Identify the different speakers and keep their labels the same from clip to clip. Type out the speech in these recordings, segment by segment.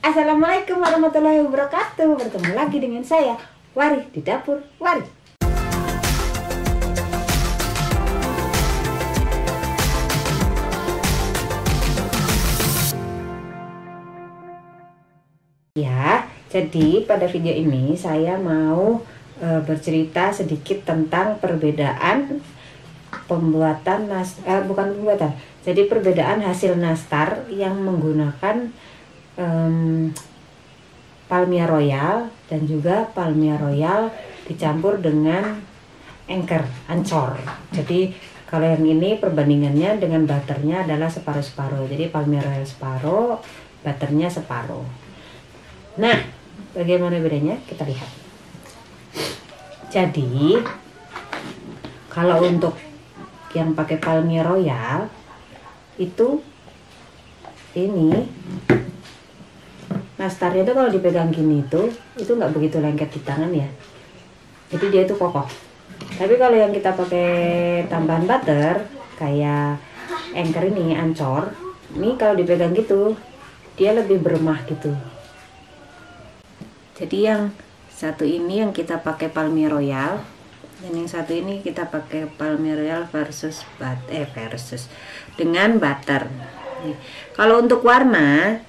Speaker 1: Assalamualaikum warahmatullahi wabarakatuh. Bertemu lagi dengan saya, Wari, di Dapur Wari. Ya, jadi pada video ini saya mau bercerita sedikit tentang perbedaan pembuatan jadi perbedaan hasil nastar yang menggunakan Palmia Royal dan juga Palmia Royal dicampur dengan Ancor. Jadi kalau yang ini perbandingannya dengan butternya adalah separuh-separuh. Jadi Palmia Royal separuh, butternya separuh. Nah, bagaimana bedanya? Kita lihat. Jadi kalau untuk yang pakai Palmia Royal itu ini nastarnya itu kalau dipegang gini itu nggak begitu lengket di tangan ya. Jadi dia itu kokoh. Tapi kalau yang kita pakai tambahan butter kayak Ancor, ini kalau dipegang gitu dia lebih beremah gitu. Jadi yang satu ini yang kita pakai Palmia Royal, dan yang satu ini kita pakai Palmia Royal versus dengan butter. Kalau untuk warna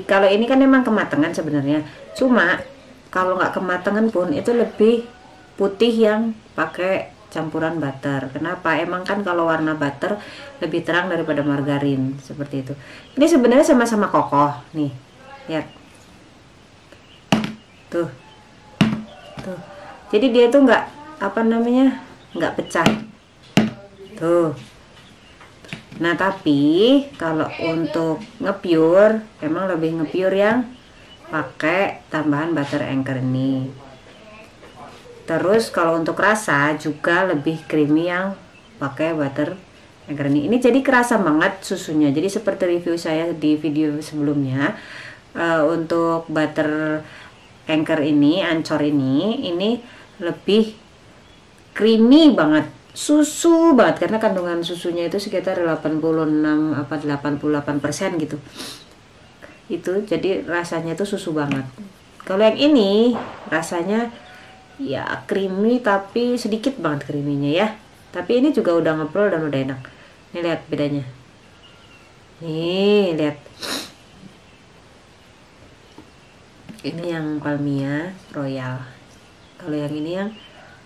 Speaker 1: kalau ini kan memang kematangan sebenarnya. Cuma kalau nggak kematangan pun itu lebih putih yang pakai campuran butter. Kenapa? Emang kan kalau warna butter lebih terang daripada margarin seperti itu. Ini sebenarnya sama-sama kokoh nih. Lihat. Tuh. Jadi dia tuh nggak nggak pecah. Tuh. Nah, tapi kalau untuk ngepure emang lebih ngepure yang pakai tambahan butter Anchor ini. Terus kalau untuk rasa juga lebih creamy yang pakai butter Anchor ini. Ini jadi kerasa banget susunya. Jadi seperti review saya di video sebelumnya, untuk butter Ancor ini lebih creamy banget, susu banget, karena kandungan susunya itu sekitar 88% gitu. Itu jadi rasanya itu susu banget. Kalau yang ini rasanya ya creamy tapi sedikit banget creaminya ya. Tapi ini juga udah ngeprol dan udah enak. Nih lihat bedanya. Nih lihat. Ini yang Palmia Royal. Kalau yang ini yang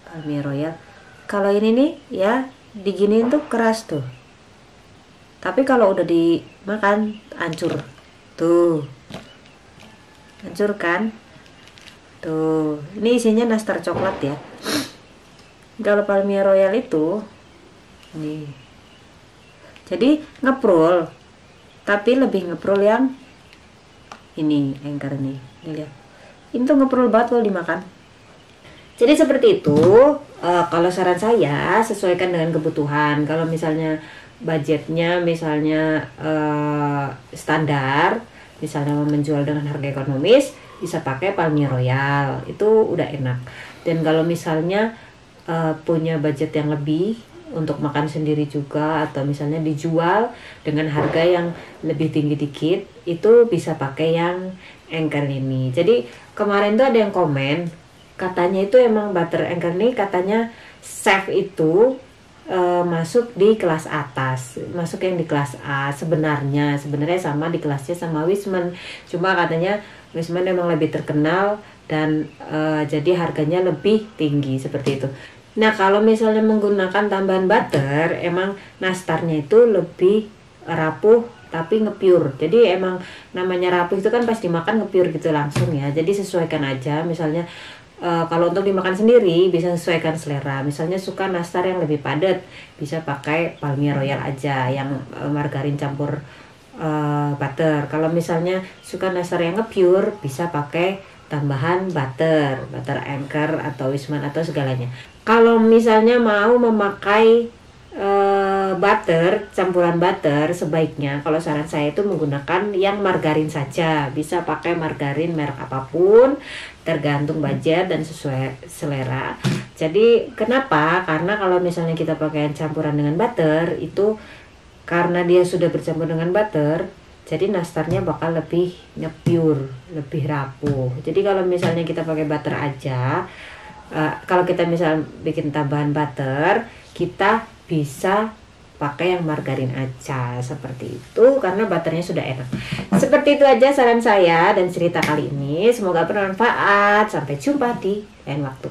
Speaker 1: Palmia Royal. Kalau ini nih ya diginiin tuh keras tuh. Tapi kalau udah dimakan hancur. Tuh. Hancur kan? Tuh. Ini isinya nastar coklat ya. Kalau Palmia Royal itu nih. Jadi ngeprol. Tapi lebih ngeprol yang ini Anchor nih. Nih lihat. Ini tuh ngeprol banget kalau dimakan. Jadi seperti itu. Kalau saran saya sesuaikan dengan kebutuhan. Kalau misalnya budgetnya misalnya standar, misalnya menjual dengan harga ekonomis, bisa pakai Palmia Royal, itu udah enak. Dan kalau misalnya punya budget yang lebih untuk makan sendiri juga, atau misalnya dijual dengan harga yang lebih tinggi dikit, itu bisa pakai yang Anchor ini. Jadi kemarin tuh ada yang komen, katanya itu emang butter Anchor ini katanya chef itu masuk di kelas atas, masuk yang di kelas A. Sebenarnya sama di kelasnya sama Wisman, cuma katanya Wisman emang lebih terkenal dan jadi harganya lebih tinggi seperti itu. Nah, kalau misalnya menggunakan tambahan butter, emang nastarnya itu lebih rapuh tapi ngepure. Jadi emang namanya rapuh itu kan pas dimakan ngepure gitu langsung ya. Jadi sesuaikan aja. Misalnya kalau untuk dimakan sendiri bisa sesuaikan selera. Misalnya suka nastar yang lebih padat, bisa pakai Palmia Royal aja yang margarin campur butter. Kalau misalnya suka nastar yang ngepure, bisa pakai tambahan butter Anchor atau Wisman atau segalanya. Kalau misalnya mau memakai campuran butter, sebaiknya kalau saran saya itu menggunakan yang margarin saja. Bisa pakai margarin merek apapun, tergantung budget dan sesuai selera. Jadi kenapa? Karena kalau misalnya kita pakai campuran dengan butter, itu karena dia sudah bercampur dengan butter, Jadi nastarnya bakal lebih nge-pure, lebih rapuh. Jadi kalau misalnya kita pakai butter aja, kalau kita misal bikin tambahan butter, kita bisa pakai yang margarin aja seperti itu karena butternya sudah enak. Seperti itu aja saran saya dan cerita kali ini. Semoga bermanfaat. Sampai jumpa di lain waktu.